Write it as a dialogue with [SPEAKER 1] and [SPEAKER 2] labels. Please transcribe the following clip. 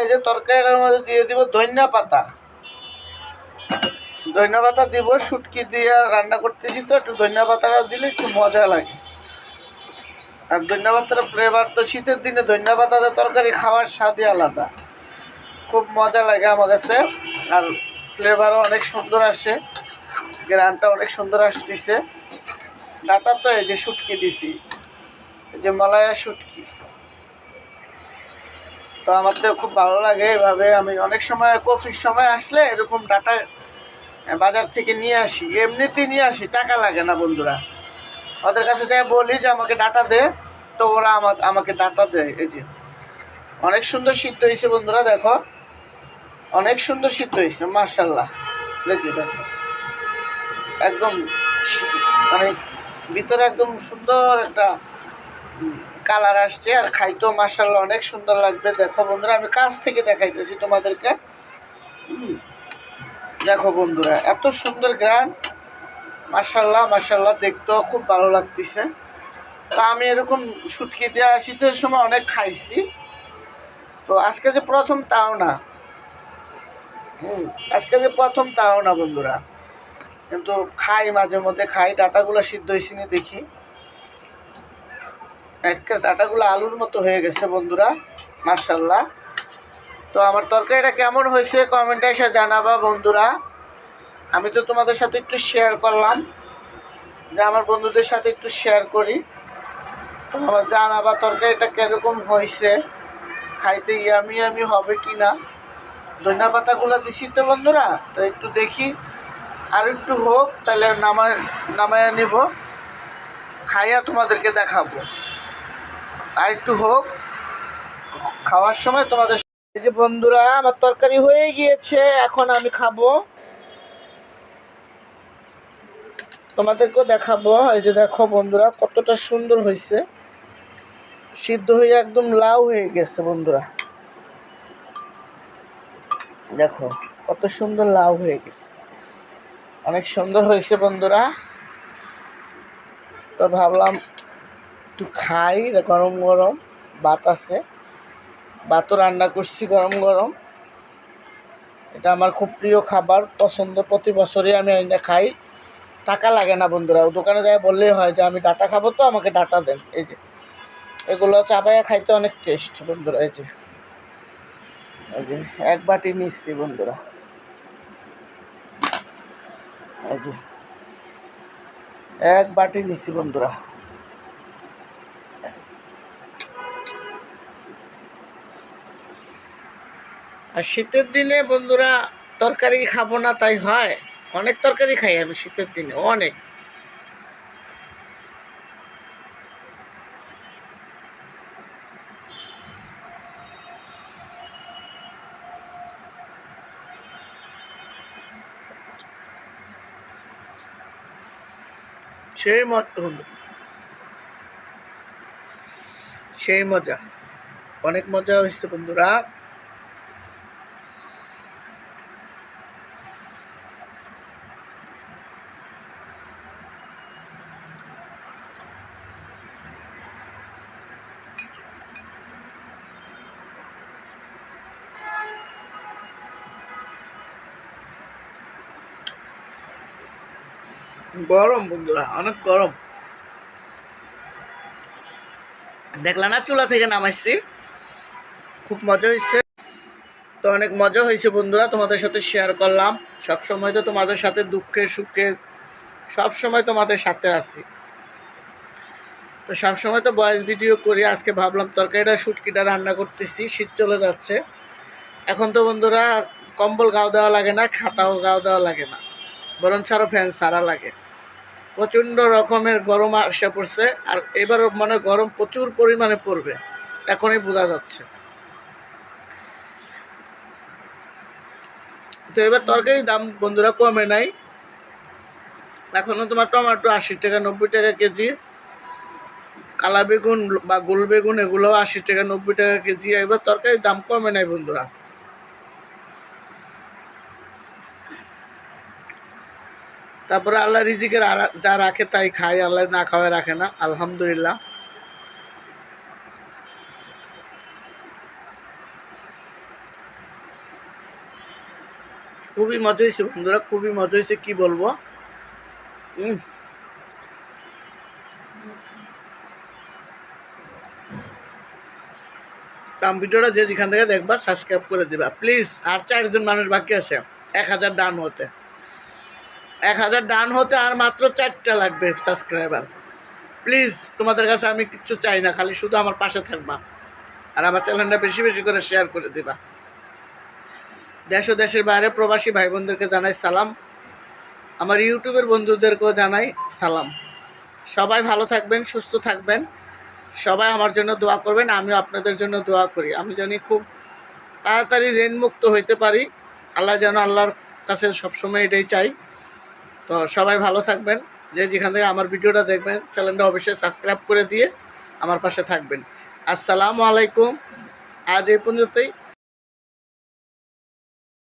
[SPEAKER 1] এই যে তরকারিটার মধ্যে দিয়ে দিব ধনিয়া পাতা। ধনিয়া পাতা দিব, শুটকি দিয়ে রান্না করতেছি তো একটু ধনিয়া পাতাটা দিলে একটু মজা লাগে। আর ধনিয়া পাতার ফ্লেভার তো শীতের দিনে ধনিয়া পাতাতে তরকারি খাওয়ার স্বাদই আলাদা, খুব মজা লাগে আমার কাছে। আর ফ্লেভারও অনেক সুন্দর আসে, গ্রানটা অনেক সুন্দর আসতেছে। ডাটা তো এই যে শুটকি দিছি, এই যে মলায়া শুটকি, তো আমার তো খুব ভালো লাগে এভাবে। আমি অনেক সময় কফির সময় আসলে এরকম ডাটা বাজার থেকে নিয়ে আসি, এমনিতেই নিয়ে আসি, টাকা লাগে না বন্ধুরা। ওদের কাছে যাই বলি যে আমাকে ডাটা দে, তো ওরা আমাকে ডাটা দেয়। এই যে অনেক সুন্দর সিদ্ধ হয়েছে বন্ধুরা, দেখো অনেক সুন্দর সিদ্ধ হয়েছে মার্শাল্লাহ। দেখি দেখো একদম মানে ভিতরে একদম সুন্দর একটা কালার আসছে, আর খাইতেও মার্শাল্লাহ অনেক সুন্দর লাগবে। দেখো বন্ধুরা আমি কাছ থেকে দেখাইতেছি তোমাদেরকে। দেখো বন্ধুরা এত সুন্দর গ্রান, মার্শাল্লাহ মার্শাল্লাহ, দেখতেও খুব ভালো লাগতেছে। তা আমি এরকম শুটকি দেওয়া শীতের সময় অনেক খাইছি, তো আজকে যে প্রথম তাও না। আজকে যে প্রথম তাও না বন্ধুরা, কিন্তু খাই মাঝে মধ্যে খাই। ডাটাগুলো সিদ্ধ হয়েছে নি দেখি, একটা ডাটাগুলো আলুর মতো হয়ে গেছে বন্ধুরা মার্শাল্লাহ। তো আমার তরকারিটা কেমন হয়েছে কমেন্টে এসে জানাবা বন্ধুরা। আমি তো তোমাদের সাথে একটু শেয়ার করলাম, যে আমার বন্ধুদের সাথে একটু শেয়ার করি। তো আমার জানাবা তরকারিটা কীরকম হয়েছে, খাইতে ইয়ামি ইয়ামি হবে কি না। ধনিয়া পাতাগুলো দিছি তো বন্ধুরা, তো একটু দেখি আর একটু হোক, তাহলে নামায়া নিব, খাইয়া তোমাদেরকে দেখাবো। আর একটু হোক, খাওয়ার সময় তোমাদের। এই যে বন্ধুরা আমার তরকারি হয়ে গিয়েছে, এখন আমি খাবো, তোমাদেরকেও দেখাবো। এই যে দেখো বন্ধুরা কতটা সুন্দর হয়েছে, সিদ্ধ হয়ে একদম লাউ হয়ে গেছে বন্ধুরা। দেখো কত সুন্দর লাউ হয়ে গেছে, অনেক সুন্দর হয়েছে বন্ধুরা। তো ভাবলাম একটু খাই, গরম গরম ভাত আছে, ভাতও রান্না করছি গরম গরম। এটা আমার খুব প্রিয় খাবার, পছন্দ, প্রতি বছরই আমি এটা খাই। টাকা লাগে না বন্ধুরা, ও দোকানে যাই বললেই হয় যে আমি ডাটা খাবো, তো আমাকে ডাটা দেন। এই যে এগুলো চাবাইয়া খাইতে অনেক টেস্ট বন্ধুরা। এই যে এক বাটি নিচ্ছি বন্ধুরা, এই যে এক বাটি নিচ্ছি বন্ধুরা। আর শীতের দিনে বন্ধুরা তরকারি খাবো না তাই হয়, অনেক তরকারি খাই আমি শীতের দিনে, অনেক। সেই মজা বন্ধু, সেই মজা, অনেক মজা হয়েছে বন্ধুরা। গরম বন্ধুরা, অনেক গরম। দেখলা না চুলা থেকে নামাইছি, খুব মজা হয়েছে। তো অনেক মজা হয়েছে বন্ধুরা, তোমাদের সাথে শেয়ার করলাম। সব সময় তো তোমাদের সাথে দুঃখে সুখে সব সময় তোমাদের সাথে আছি, তো সব সময় তো ভয়েস ভিডিও করি। আজকে ভাবলাম তরকারিটা শুটকিটা রান্না করতেছি, শীত চলে যাচ্ছে এখন তো বন্ধুরা, কম্বল গাও দেওয়া লাগে না, খাতাও গাও দেওয়া লাগে না, বরঞ্চ আরও ফ্যান সারা লাগে। প্রচণ্ড রকমের গরম আসে পড়ছে, আর এবার মানে গরম প্রচুর পরিমাণে পড়বে, এখনই বোঝা যাচ্ছে। তো এবার তরকারির দাম বন্ধুরা কমে নাই, এখনও তোমার টমেটো 80 টাকা 90 টাকা কেজি, কালা বেগুন বা গোল বেগুন এগুলো 80 টাকা 90 টাকা কেজি। এবার তরকারির দাম কমে নাই বন্ধুরা। তারপরে আল্লাহ রিজিকের যা রাখে তাই খায়, আল্লাহ না খাওয়ায় রাখে না, আলহামদুলিল্লাহ। খুবই মজা হয়েছে বন্ধুরা, খুবই মজা হয়েছে, কী বলবো। ভিডিওটা যে যেখান থেকে দেখবা সাবস্ক্রাইব করে দিবা প্লিজ। আর 4জন মানুষ বাকি আছে 1000 ডান হতে, 1000 ডান হতে আর মাত্র 4টা লাগবে সাবস্ক্রাইবার। প্লিজ তোমাদের কাছে আমি কিচ্ছু চাই না, খালি শুধু আমার পাশে থাকবা আর আমার চ্যানেলটা বেশি বেশি করে শেয়ার করে দিবা। দেশ ও দেশের বাইরে প্রবাসী ভাই বোনদেরকে জানাই সালাম, আমার ইউটিউবের বন্ধুদেরকেও জানাই সালাম। সবাই ভালো থাকবেন, সুস্থ থাকবেন, সবাই আমার জন্য দোয়া করবেন, আমিও আপনাদের জন্য দোয়া করি। আমি জানি খুব তাড়াতাড়ি ঋণমুক্ত হইতে পারি, আল্লাহ যেন, আল্লাহর কাছে সবসময় এটাই চাই। তো সবাই ভালো থাকবেন, যে যেখান থেকে আমার ভিডিওটা দেখবেন চ্যানেলটা অবশ্যই সাবস্ক্রাইব করে দিয়ে আমার পাশে থাকবেন। আসসালামু আলাইকুম। আজ এই পর্যন্তই।